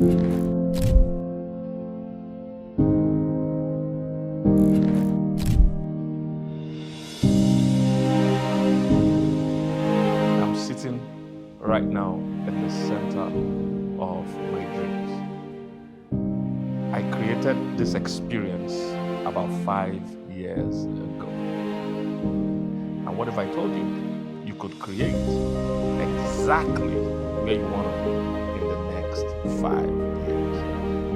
I'm sitting right now in the center of my dreams. I created this experience about 5 years ago. And what if I told you you could create exactly where you want to be in the next 5 years?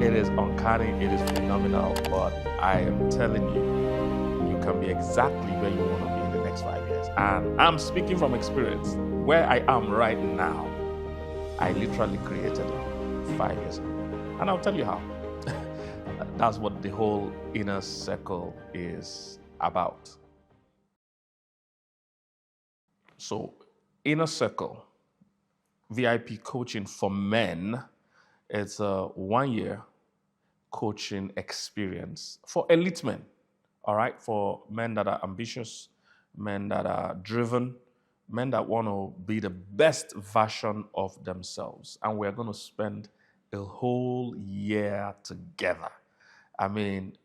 It is uncanny, it is phenomenal, but I am telling you, you can be exactly where you want to be in the next 5 years. And I'm speaking from experience. Where I am right now, I literally created it 5 years ago. And I'll tell you how. That's what the whole inner circle is about. So, inner circle, VIP coaching for men, it's a 1 year coaching experience for elite men, all right? For men that are ambitious, men that are driven, men that want to be the best version of themselves. And we're going to spend a whole year together. I mean,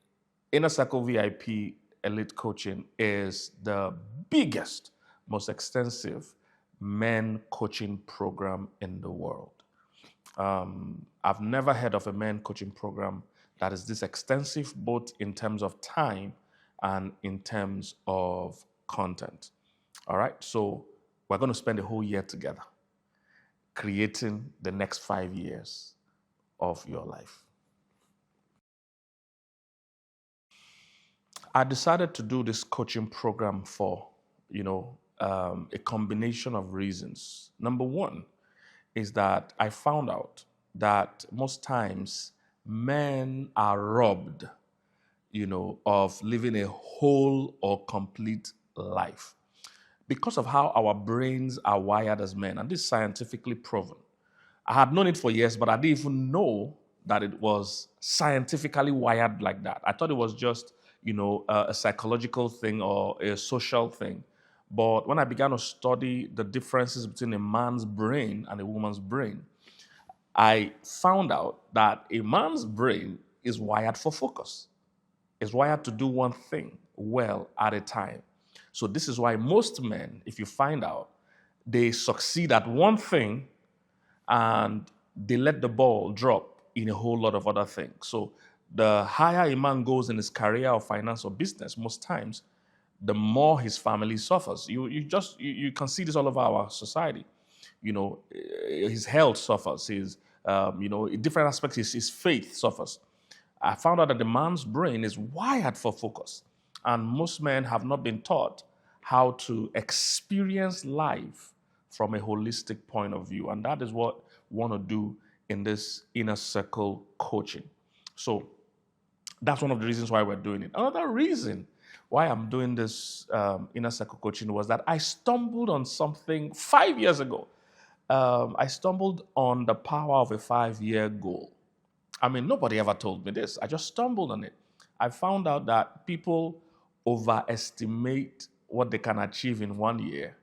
Inner Circle VIP Elite Coaching is the biggest, most extensive men coaching program in the world. I've never heard of a men coaching program that is this extensive, both in terms of time and in terms of content. All right, so we're going to spend a whole year together creating the next 5 years of your life. I decided to do this coaching program for, a combination of reasons. Number one is that I found out that most times men are robbed, of living a whole or complete life because of how our brains are wired as men. And this is scientifically proven. I had known it for years, but I didn't even know that it was scientifically wired like that. I thought it was just, a psychological thing or a social thing. But when I began to study the differences between a man's brain and a woman's brain, I found out that a man's brain is wired for focus. It's wired to do one thing well at a time. So this is why most men, if you find out, they succeed at one thing and they let the ball drop in a whole lot of other things. So the higher a man goes in his career or finance or business, most times, the more his family suffers. You can see this all over our society. His health suffers. His in different aspects, his faith suffers. I found out that the man's brain is wired for focus, and most men have not been taught how to experience life from a holistic point of view, and that is what we want to do in this inner circle coaching. So that's one of the reasons why we're doing it. Another reason why I'm doing this inner circle coaching was that I stumbled on something 5 years ago. I stumbled on the power of a 5-year goal. I mean, nobody ever told me this. I just stumbled on it. I found out that people overestimate what they can achieve in 1 year,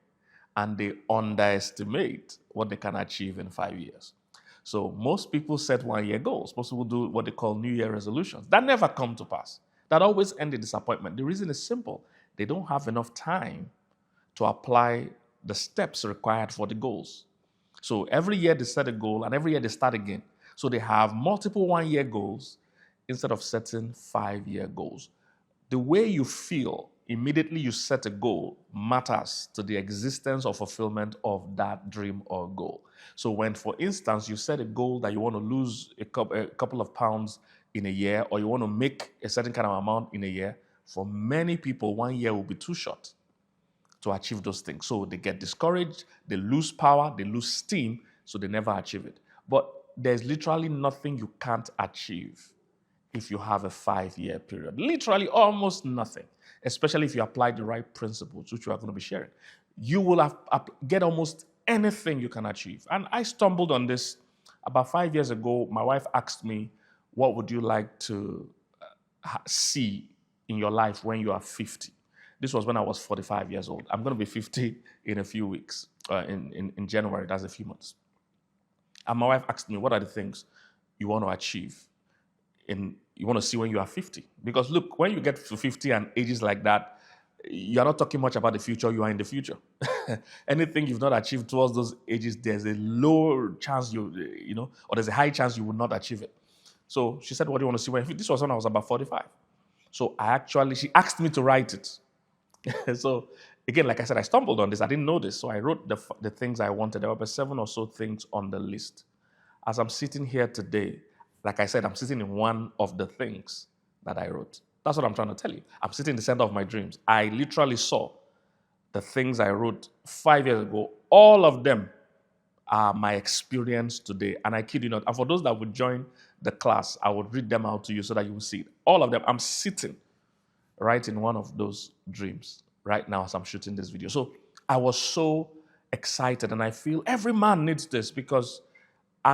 and they underestimate what they can achieve in 5 years. So most people set 1-year goals. Most people do what they call New Year resolutions. That never come to pass. That always end in disappointment. The reason is simple. They don't have enough time to apply the steps required for the goals. So every year they set a goal and every year they start again. So they have multiple 1-year goals instead of setting 5-year goals. The way you feel immediately you set a goal matters to the existence or fulfillment of that dream or goal. So when, for instance, you set a goal that you want to lose a couple of pounds in a year, or you want to make a certain kind of amount in a year, for many people, 1 year will be too short to achieve those things. So they get discouraged, they lose power, they lose steam, so they never achieve it. But there's literally nothing you can't achieve if you have a 5-year period. Literally almost nothing, especially if you apply the right principles, which we are going to be sharing. You will get almost anything you can achieve. And I stumbled on this about 5 years ago. My wife asked me, what would you like to see in your life when you are 50? This was when I was 45 years old. I'm going to be 50 in a few weeks, in January. That's a few months. And my wife asked me, what are the things you want to achieve you want to see when you are 50. Because look, when you get to 50 and ages like that, you're not talking much about the future, you are in the future. Anything you've not achieved towards those ages, there's a low chance or there's a high chance you will not achieve it. So she said, what do you want to see when you're 50? This was when I was about 45. So she asked me to write it. So again, like I said, I stumbled on this. I didn't know this. So I wrote the things I wanted. There were about 7 or so things on the list. As I'm sitting here today, like I said, I'm sitting in one of the things that I wrote. That's what I'm trying to tell you. I'm sitting in the center of my dreams. I literally saw the things I wrote 5 years ago. All of them are my experience today. And I kid you not. And for those that would join the class, I would read them out to you so that you will see it. All of them, I'm sitting right in one of those dreams right now as I'm shooting this video. So I was so excited, and I feel every man needs this, because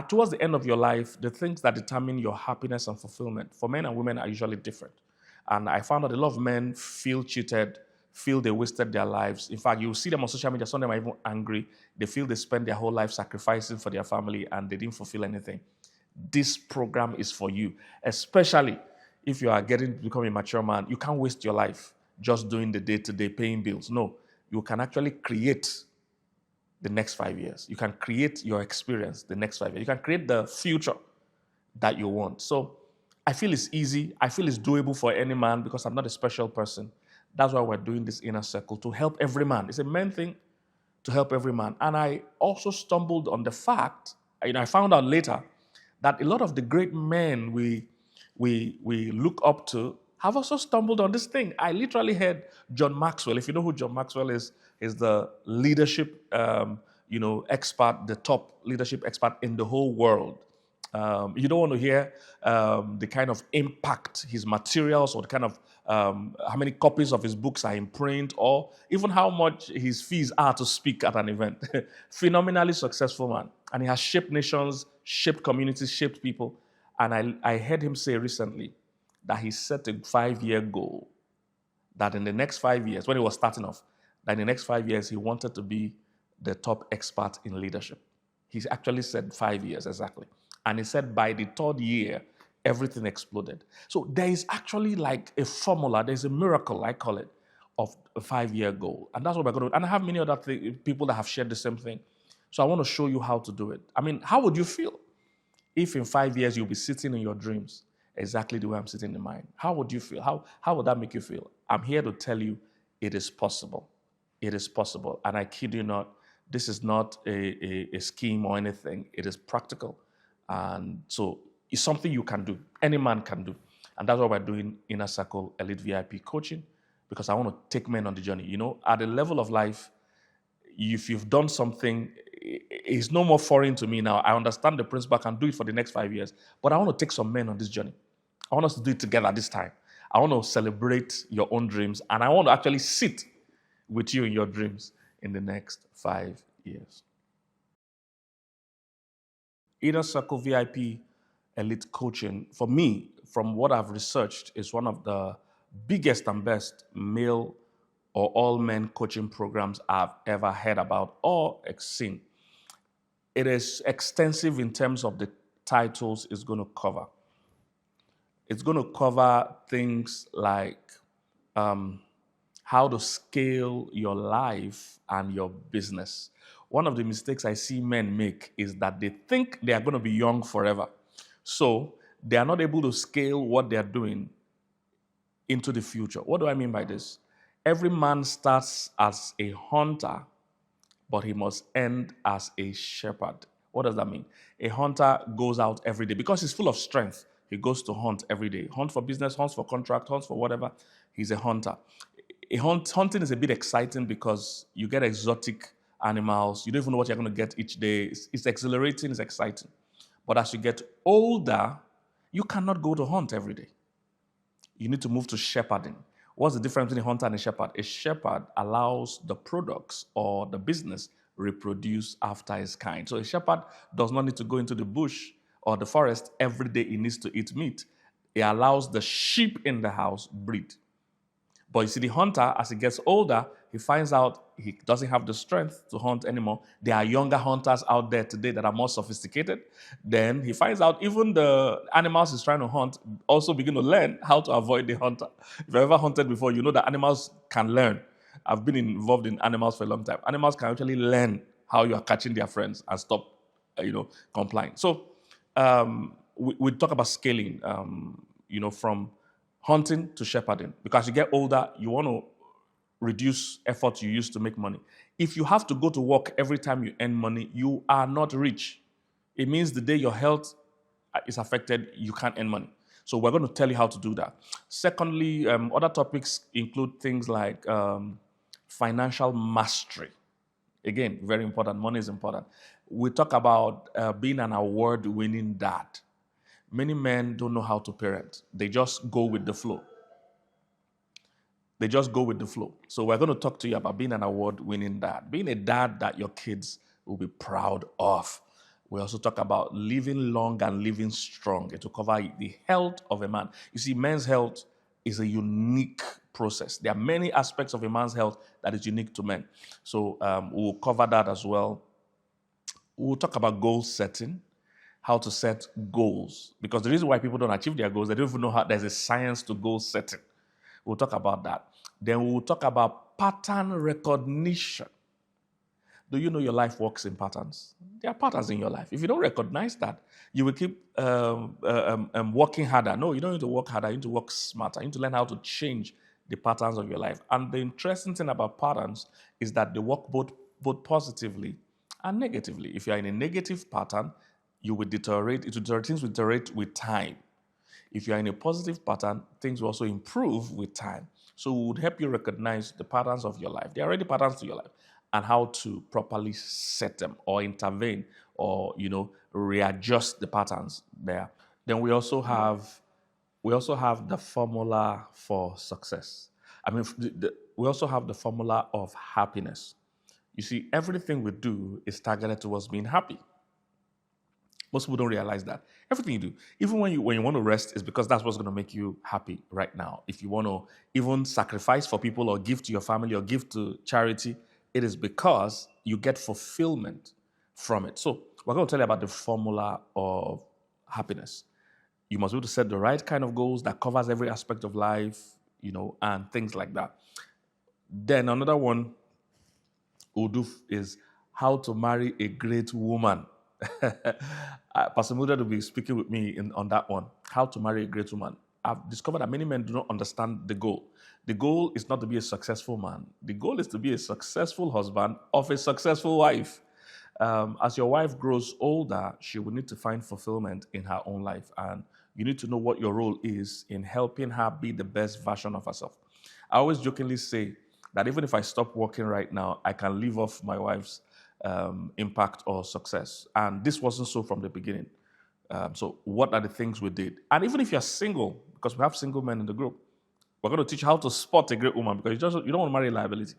towards the end of your life, the things that determine your happiness and fulfillment for men and women are usually different. And I found that a lot of men feel cheated, feel they wasted their lives. In fact, you see them on social media, some of them are even angry. They feel they spent their whole life sacrificing for their family and they didn't fulfill anything. This program is for you, especially if you are getting to become a mature man. You can't waste your life just doing the day-to-day paying bills. No, you can actually create the next 5 years. You can create your experience the next 5 years. You can create the future that you want. So I feel it's easy. I feel it's doable for any man because I'm not a special person. That's why we're doing this inner circle, to help every man. It's a men thing to help every man. And I also stumbled on the fact, I found out later, that a lot of the great men we look up to have also stumbled on this thing. I literally heard John Maxwell. If you know who John Maxwell is the leadership expert, the top leadership expert in the whole world. You don't want to hear the kind of impact his materials, or the kind of how many copies of his books are in print, or even how much his fees are to speak at an event. Phenomenally successful man. And he has shaped nations, shaped communities, shaped people. And I heard him say recently that he set a 5-year goal, that in the next 5 years, when he was starting off, that in the next 5 years, he wanted to be the top expert in leadership. He actually said 5 years exactly. And he said by the 3rd year, everything exploded. So there is actually like a formula, there's a miracle, I call it, of a 5-year goal. And that's what we're going to do. And I have many other people that have shared the same thing. So I want to show you how to do it. I mean, how would you feel if in 5 years you'll be sitting in your dreams exactly the way I'm sitting in mine? How would you feel? How would that make you feel? I'm here to tell you it is possible. It is possible. And I kid you not, this is not a scheme or anything. It is practical. And so it's something you can do. Any man can do. And that's what we're doing Inner Circle Elite VIP coaching, because I want to take men on the journey. At the level of life, if you've done something, it's no more foreign to me now. I understand the principle. I can do it for the next 5 years. But I want to take some men on this journey. I want us to do it together this time. I want to celebrate your own dreams. And I want to actually sit with you in your dreams in the next 5 years. Inner Circle VIP Elite Coaching, for me, from what I've researched, is one of the biggest and best male or all men coaching programs I've ever heard about or seen. It is extensive in terms of the titles it's going to cover. It's going to cover things like how to scale your life and your business. One of the mistakes I see men make is that they think they are going to be young forever. So they are not able to scale what they are doing into the future. What do I mean by this? Every man starts as a hunter, but he must end as a shepherd. What does that mean? A hunter goes out every day because he's full of strength. He goes to hunt every day. Hunt for business, hunts for contract, hunts for whatever. He's a hunter. Hunting is a bit exciting because you get exotic animals. You don't even know what you're going to get each day. It's exhilarating, it's exciting. But as you get older, you cannot go to hunt every day. You need to move to shepherding. What's the difference between a hunter and a shepherd? A shepherd allows the products or the business reproduce after its kind. So a shepherd does not need to go into the bush or the forest every day. He needs to eat meat. It allows the sheep in the house breed. But you see, the hunter, as he gets older, he finds out he doesn't have the strength to hunt anymore. There are younger hunters out there today that are more sophisticated. Then he finds out even the animals he's trying to hunt also begin to learn how to avoid the hunter. If you've ever hunted before, you know that animals can learn. I've been involved in animals for a long time. Animals can actually learn how you are catching their friends and stop, complying. So we talk about scaling, from hunting to shepherding. Because as you get older, you want to reduce effort you use to make money. If you have to go to work every time you earn money, you are not rich. It means the day your health is affected, you can't earn money. So we're going to tell you how to do that. Secondly, other topics include things like financial mastery. Again, very important. Money is important. We talk about being an award-winning dad. Many men don't know how to parent. They just go with the flow. They just go with the flow. So we're going to talk to you about being an award-winning dad, being a dad that your kids will be proud of. We also talk about living long and living strong. It will cover the health of a man. You see, men's health is a unique process. There are many aspects of a man's health that is unique to men. So we'll cover that as well. We'll talk about goal setting, how to set goals. Because the reason why people don't achieve their goals, they don't even know how there's a science to goal setting. We'll talk about that. Then we'll talk about pattern recognition. Do you know your life works in patterns? There are patterns in your life. If you don't recognize that, you will keep working harder. No, you don't need to work harder. You need to work smarter. You need to learn how to change the patterns of your life. And the interesting thing about patterns is that they work both positively and negatively. If you're in a negative pattern, you will deteriorate. Things will deteriorate with time. If you're in a positive pattern, things will also improve with time. So we would help you recognize the patterns of your life. There are already patterns to your life and how to properly set them or intervene or, readjust the patterns there. Then we also have the formula for success. We also have the formula of happiness. You see, everything we do is targeted towards being happy. Most people don't realize that. Everything you do, even when you want to rest, is because that's what's going to make you happy right now. If you want to even sacrifice for people or give to your family or give to charity, it is because you get fulfillment from it. So we're going to tell you about the formula of happiness. You must be able to set the right kind of goals that covers every aspect of life, and things like that. Then another one we'll do is how to marry a great woman. Pastor Mildred will be speaking with me on that one. How to marry a great woman. I've discovered that many men do not understand the goal. The goal is not to be a successful man. The goal is to be a successful husband of a successful wife. As your wife grows older, she will need to find fulfillment in her own life. And you need to know what your role is in helping her be the best version of herself. I always jokingly say that even if I stop working right now, I can live off my wife's impact or success. And this wasn't so from the beginning. So what are the things we did? And even if you're single, because we have single men in the group, we're going to teach you how to spot a great woman, because you don't want to marry a liability.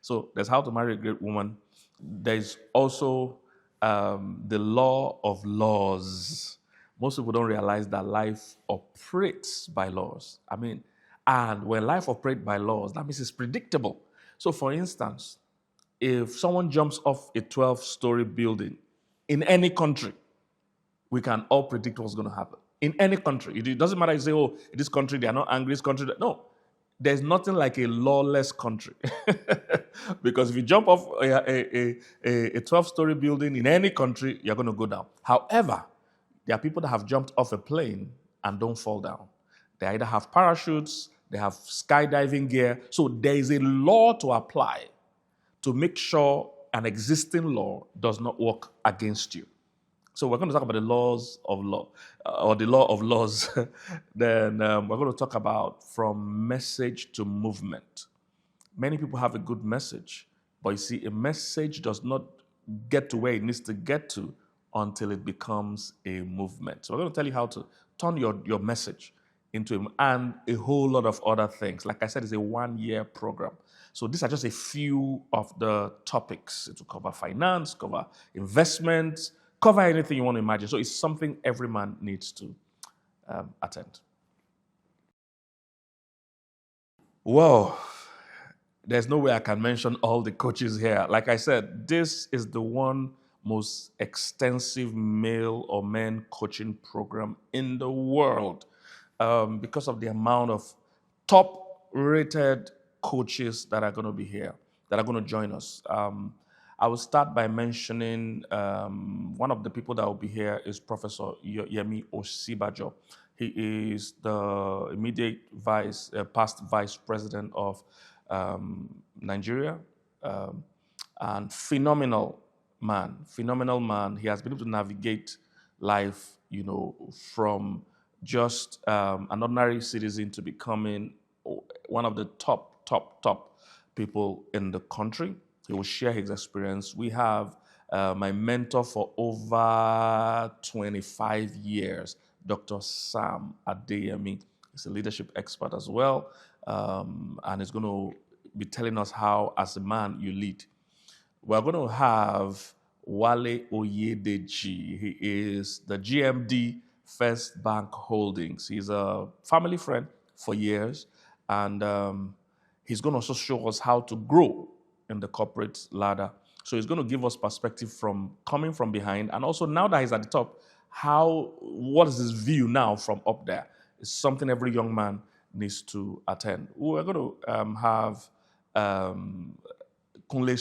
So there's how to marry a great woman. There's also the law of laws. Most people don't realize that life operates by laws. And when life operates by laws, that means it's predictable. So for instance, if someone jumps off a 12-story building in any country, we can all predict what's going to happen. In any country. It doesn't matter if you say, in this country, they are not angry, this country. No. There's nothing like a lawless country. Because if you jump off a 12-story building in any country, you're going to go down. However, there are people that have jumped off a plane and don't fall down. They either have parachutes, they have skydiving gear. So there is a law to apply to make sure an existing law does not work against you. So we're going to talk about the laws of law, or the law of laws. Then we're going to talk about from message to movement. Many people have a good message, but you see, a message does not get to where it needs to get to until it becomes a movement. So we're going to tell you how to turn your message into and a whole lot of other things. Like I said, it's a 1-year program. So these are just a few of the topics. It will cover finance, cover investments, cover anything you want to imagine. So it's something every man needs to attend. Well, There's no way I can mention all the coaches here. Like I said, this is the one most extensive male or men coaching program in the world, because of the amount of top rated coaches that are going to be here, that are going to join us. I will start by mentioning one of the people that will be here is Professor Yemi Osibajo. He is the immediate past vice president of Nigeria, and phenomenal man. He has been able to navigate life, from just an ordinary citizen to becoming one of the top people in the country. He will share his experience. We have my mentor for over 25 years, Dr. Sam Adeyemi. He's a leadership expert as well, and he's going to be telling us how, as a man, you lead. We're going to have Wale Oyedeji. He is the GMD First Bank Holdings. He's a family friend for years, and he's going to also show us how to grow in the corporate ladder. So he's going to give us perspective from coming from behind, and also now that he's at the top, what is his view now from up there? It's something every young man needs to attend. We're going to have Kingsley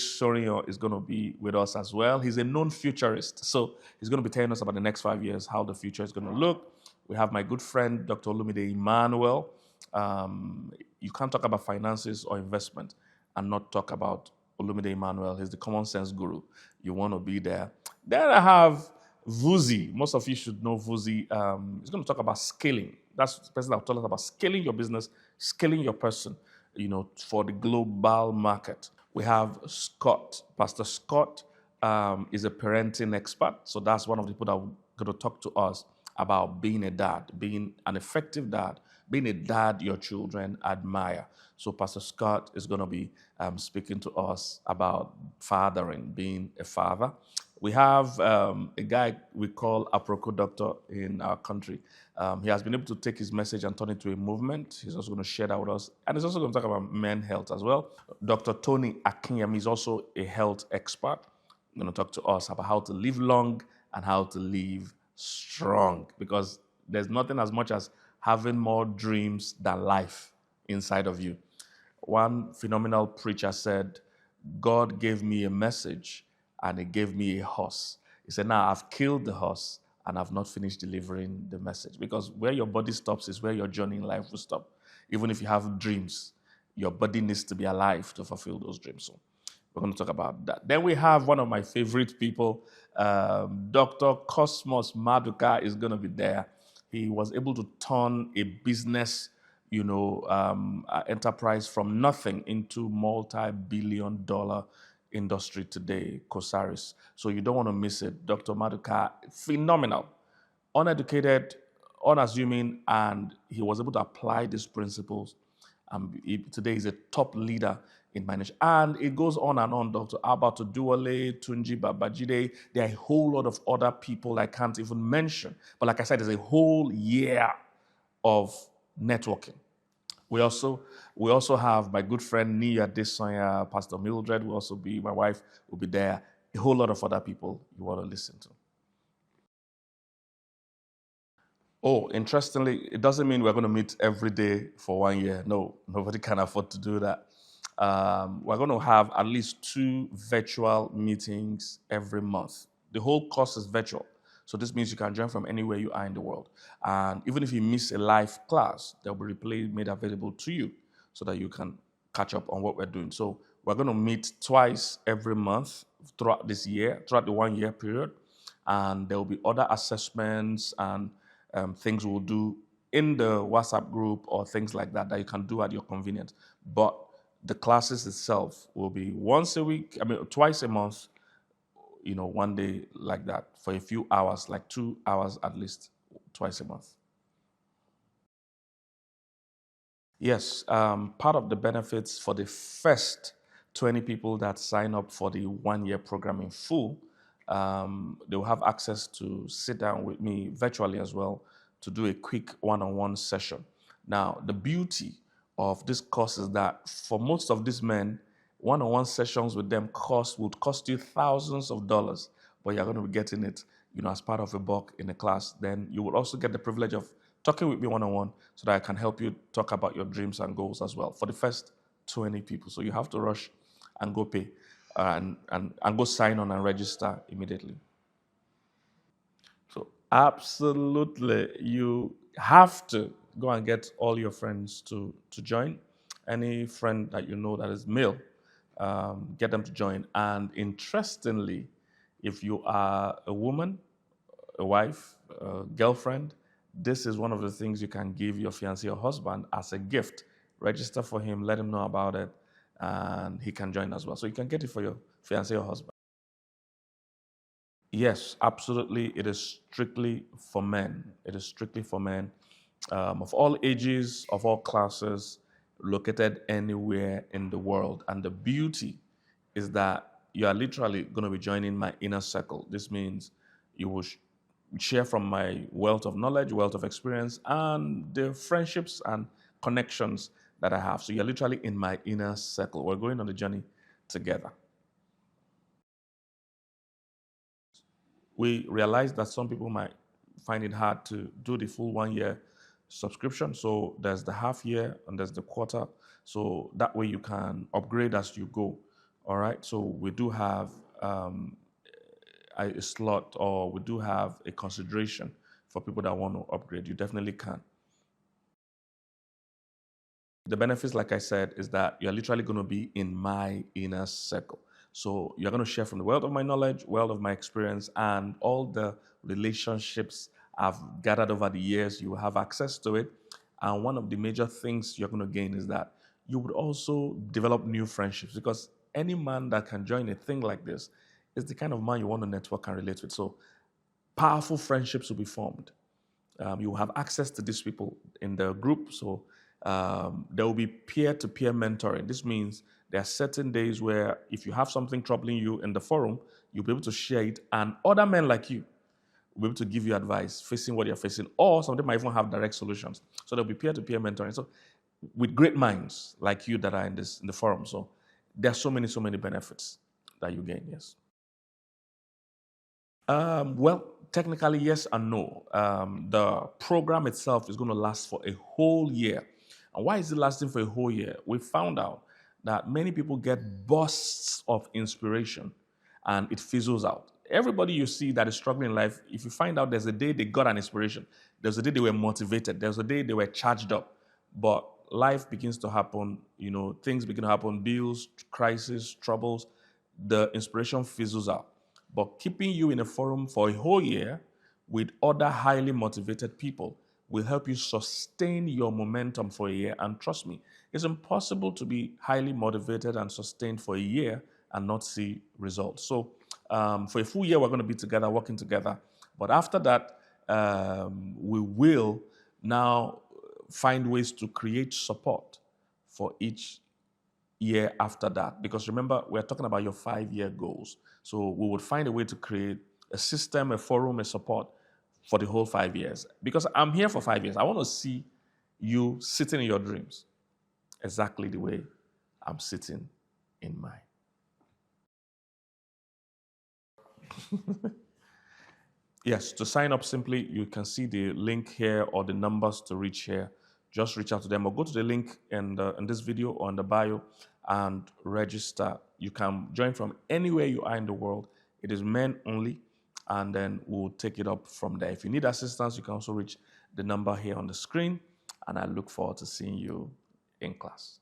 is going to be with us as well. He's a known futurist, so he's going to be telling us about the next 5 years, how the future is going to look. We have my good friend, Dr. Olumide Emmanuel. You can't talk about finances or investment and not talk about Olumide Emmanuel. He's the common sense guru. You want to be there. Then I have Vuzi. Most of you should know Vuzi. He's going to talk about scaling. That's the person that will tell us about scaling your business, scaling your person, for the global market. We have Scott. Pastor Scott is a parenting expert. So that's one of the people that are going to talk to us about being a dad, being an effective dad, being a dad your children admire. So Pastor Scott is going to be speaking to us about fathering, being a father. We have a guy we call Aproko Doctor in our country. He has been able to take his message and turn it to a movement. He's also going to share that with us. And he's also going to talk about men's health as well. Dr. Tony Akinyemi is also a health expert. He's going to talk to us about how to live long and how to live strong. Because there's nothing as much as having more dreams than life inside of you. One phenomenal preacher said, God gave me a message and he gave me a horse. He said, now I've killed the horse and I've not finished delivering the message. Because where your body stops is where your journey in life will stop. Even if you have dreams, your body needs to be alive to fulfill those dreams. So we're going to talk about that. Then we have one of my favorite people, Dr. Cosmos Maduka is going to be there. He was able to turn a business, enterprise from nothing into multi-billion-dollar industry today, Cosaris. So you don't want to miss it. Dr. Maduka, phenomenal, uneducated, unassuming, and he was able to apply these principles. Today he's a top leader in management. And it goes on and on. Dr. Alberto Duale, Tunji Babajide, there are a whole lot of other people I can't even mention. But like I said, there's a whole year of networking. We also have my good friend Nia Desanya, Pastor Mildred will also be, my wife will be there, a whole lot of other people you want to listen to. Oh, interestingly, it doesn't mean we're going to meet every day for 1 year. No, nobody can afford to do that. We're going to have at least 2 virtual meetings every month. The whole course is virtual. So this means you can join from anywhere you are in the world. And even if you miss a live class, there will be replay made available to you so that you can catch up on what we're doing. So we're going to meet twice every month throughout this year, throughout the 1 year period. And there will be other assessments and things we'll do in the WhatsApp group or things like that you can do at your convenience. But the classes itself will be twice a month, 1 day like that for a few hours, like 2 hours at least, twice a month. Yes, part of the benefits for the first 20 people that sign up for the 1 year program in full, they will have access to sit down with me virtually as well to do a quick one-on-one session. Now, the beauty of this course is that for most of these men, one-on-one sessions with them would cost you thousands of dollars, but you're going to be getting it, as part of a bulk in a class. Then you will also get the privilege of talking with me one-on-one so that I can help you talk about your dreams and goals as well for the first 20 people. So you have to rush and go pay and go sign on and register immediately. So absolutely, you have to go and get all your friends to join. Any friend that you know that is male, get them to join. And interestingly, if you are a woman, a wife, a girlfriend, this is one of the things you can give your fiancé or husband as a gift. Register for him, let him know about it, and he can join as well. So you can get it for your fiancé or husband. Yes, absolutely. It is strictly for men. It is strictly for men of all ages, of all classes, located anywhere in the world. And the beauty is that you are literally going to be joining my inner circle. This means you will share from my wealth of knowledge, wealth of experience, and the friendships and connections that I have. So you're literally in my inner circle. We're going on the journey together. We realized that some people might find it hard to do the full 1 year subscription. So there's the half year and there's the quarter. So that way you can upgrade as you go. All right. So we do have a slot, or we do have a consideration for people that want to upgrade. You definitely can. The benefits, like I said, is that you're literally going to be in my inner circle. So you're going to share from the wealth of my knowledge, wealth of my experience, and all the relationships I've gathered over the years. You will have access to it. And one of the major things you're going to gain is that you would also develop new friendships, because any man that can join a thing like this is the kind of man you want to network and relate with. So powerful friendships will be formed. You will have access to these people in the group. So there will be peer-to-peer mentoring. This means there are certain days where if you have something troubling you in the forum, you'll be able to share it, and other men like you will be able to give you advice facing what you're facing, or some of them might even have direct solutions. So there'll be peer-to-peer mentoring. So with great minds like you that are in the forum. So there are so many benefits that you gain, yes. Well, technically, yes and no. The program itself is going to last for a whole year. And why is it lasting for a whole year? We found out that many people get bursts of inspiration and it fizzles out. Everybody you see that is struggling in life, if you find out there's a day they got an inspiration, there's a day they were motivated, there's a day they were charged up, but life begins to happen, things begin to happen, bills, crises, troubles, the inspiration fizzles out. But keeping you in a forum for a whole year with other highly motivated people will help you sustain your momentum for a year. And trust me, it's impossible to be highly motivated and sustained for a year and not see results. So for a full year, we're going to be together, working together. But after that, we will now find ways to create support for each year after that. Because remember, we're talking about your 5-year goals. So we would find a way to create a system, a forum, a support for the whole 5 years. Because I'm here for 5 years. I want to see you sitting in your dreams exactly the way I'm sitting in mine. Yes, to sign up simply, you can see the link here or the numbers to reach here. Just reach out to them or go to the link in this video or in the bio and register. You can join from anywhere you are in the world. It is men only, and then we'll take it up from there. If you need assistance, you can also reach the number here on the screen, and I look forward to seeing you in class.